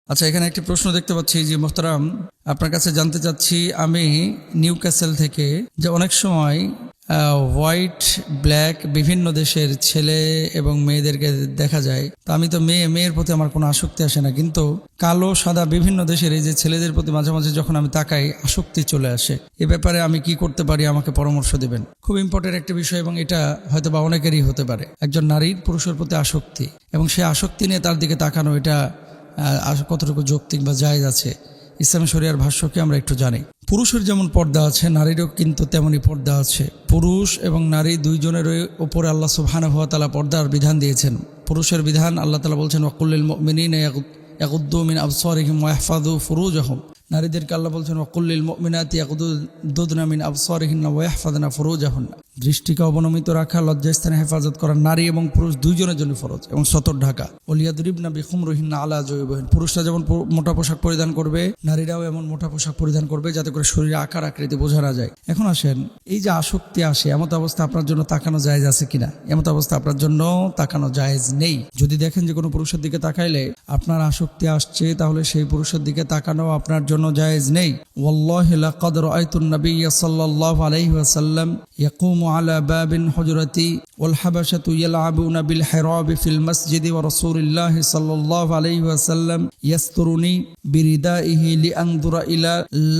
আচ্ছা, এখানে একটি প্রশ্ন দেখতে পাচ্ছি যে মোহতারাম, আপনার কাছে জানতে চাচ্ছি, আমি নিউ ক্যাসেল থেকে, যে অনেক সময় হোয়াইট ব্ল্যাক বিভিন্ন দেশের ছেলে এবং মেয়েদেরকে দেখা যায়। তো আমি তো মেয়ের প্রতি আমার কোনো আসক্তি আসে না, কিন্তু কালো সাদা বিভিন্ন দেশের এই যে ছেলেদের প্রতি মাঝে মাঝে যখন আমি তাকাই আসক্তি চলে আসে। এ ব্যাপারে আমি কি করতে পারি, আমাকে পরামর্শ দিবেন। খুব ইম্পর্টেন্ট একটা বিষয়, এবং এটা হয়তো বা অনেকেরই হতে পারে। একজন নারীর পুরুষের প্রতি আসক্তি এবং সে আসক্তি নিয়ে তার দিকে তাকানো, এটা কতটুকু যৌক্তিক বা জায়েজ আছে ইসলামী শরিয়ার ভাষ্যকে আমরা একটু জানি। পুরুষের যেমন পর্দা আছে, নারীরও কিন্তু তেমনই পর্দা আছে। পুরুষ এবং নারী দুইজনের উপরে আল্লাহ সুবহানাহু ওয়া তাআলা পর্দার বিধান দিয়েছেন। পুরুষের বিধান আল্লাহ তাআলা বলছেন ওয়াকুল্লিল মুমিনিনা ইয়াগুদ্দু মিন আবসারিহিম ওয়া ইয়াহফাযু ফুরুজাহুম। নারীদেরকে আল্লাহ বলছেন ওয়াকুল্লিল মুমিনাতি ইয়াগুদ্দুনা মিন আবসারিহিন্না ওয়া ইয়াহফাযনা ফুরুজাহুন্না। দৃষ্টিকে অবনমিত রাখা, লজ্জাস্থানে হেফাজত করা নারী এবং পুরুষ দুইজনের জন্য ফরজ, এবং সতর ঢাকা। ওলিয়াদরিবনা বিখুমরিহিন্না আলা জয়বিহিন। পুরুষরা যেমন মোটা পোশাক পরিধান করবে, নারীরাও এমন মোটা পোশাক পরিধান করবে যাতে করে শরীরে আকার আকৃতি বোঝা না যায়। এখন আসেন, এই যে আসক্তি আসে, এমত অবস্থা আপনার জন্য তাকানো জায়েজ আছে কিনা? এমত অবস্থা আপনার জন্য তাকানো জায়েজ নেই। যদি দেখেন যে কোনো পুরুষের দিকে তাকাইলে আপনার আসক্তি আসছে, তাহলে সেই পুরুষের দিকে তাকানো আপনার জন্য জায়েজ নেই। ওয়াল্লাহি লাকাদ রাআইতুন নাবিয়্য সাল্লাল্লাহু আলাইহি ওয়াসাল্লাম ইয়াকুমু আলা বাবিন হুজরাতি ওয়াল হাবাশাতু ইয়ালআবুনা বিল হিরাবি ফিল মাসজিদি ওয়া রাসূলুল্লাহি সাল্লাল্লাহু আলাইহি ওয়াসাল্লাম ইয়াসতুরুনি বিরিদাইহি লিআনদুরা ইলা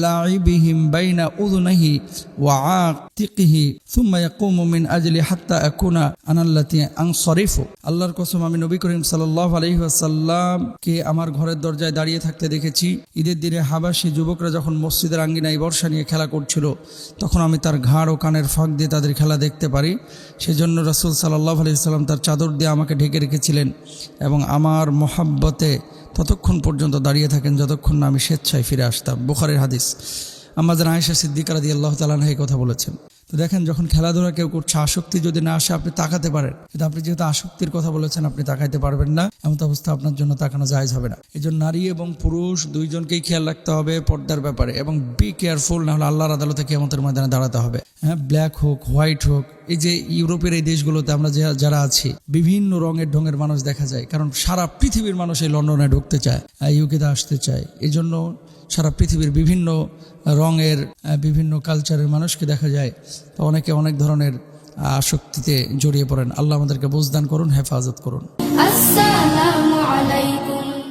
লাইবিহিম বাইনা উযুনিহি ওয়া আতিকিহি সুম্মা ইয়াকুমু মিন আজলি হাত্তা আকুনা আনাল্লাতী আনসারিফু। আল্লাহর কসম, আমি নবী করিম সাল্লাল্লাহু আলাইহি ওয়াসাল্লামকে আমার ঘরের দরজায় দাঁড়িয়ে থাকতে দেখেছি। ঈদের দিনে হাবাসী যুবকরা যখন মসজিদের আঙ্গিনায় বর্ষা নিয়ে খেলা করছিল, তখন আমি তার ঘাড় ও কানের ফাঁক দিয়ে তাদের খেলা দেখতে পারি। সেজন্য রাসূল সাল্লাল্লাহু আলাইহি ওয়াসাল্লাম তার চাদর দিয়ে আমাকে ঢেকে রেখেছিলেন এবং আমার মোহাব্বতে ততক্ষণ পর্যন্ত দাঁড়িয়ে থাকেন যতক্ষণ না আমি স্বেচ্ছায় ফিরে আসতাম। বুখারীর হাদিস। আম্মা জান আয়েশা সিদ্দিকা রাদিয়াল্লাহু তাআলা আনহা এই কথা বলেছেন। তো দেখেন, যখন খেলাধুলা কেউ করছে, আসক্তি যদি না আসে আপনি তাকাতে পারেন, কিন্তু আপনি যেহেতু আসক্তির কথা বলেছেন আপনি তাকাইতে পারবেন না, এমন অবস্থা আপনার জন্য তাকানো জায়েজ হবে না। এই জন্য নারী এবং পুরুষ দুইজনকেই খেয়াল রাখতে হবে পর্দার ব্যাপারে, এবং বি কেয়ারফুল, না হলে আল্লাহর আদালতে কিয়ামতের ময়দানে দাঁড়াতে হবে। হ্যাঁ, ব্ল্যাক হোক হোয়াইট হোক, এই যে ইউরোপের এই দেশগুলোতে আমরা যারা আছি, বিভিন্ন রঙের ঢঙের মানুষ দেখা যায়, কারণ সারা পৃথিবীর মানুষ এই লন্ডনে ঢুকতে চায়, ইউকেতে আসতে চায়। এই জন্য সারা পৃথিবীর বিভিন্ন রঙের বিভিন্ন কালচারের মানুষকে দেখা যায়। তো অনেকে অনেক ধরনের আসক্তিতে জড়িয়ে পড়েন। আল্লাহ আমাদেরকে বুঝদান করুন, হেফাজত করুন। আসসালামু আলাইকুম।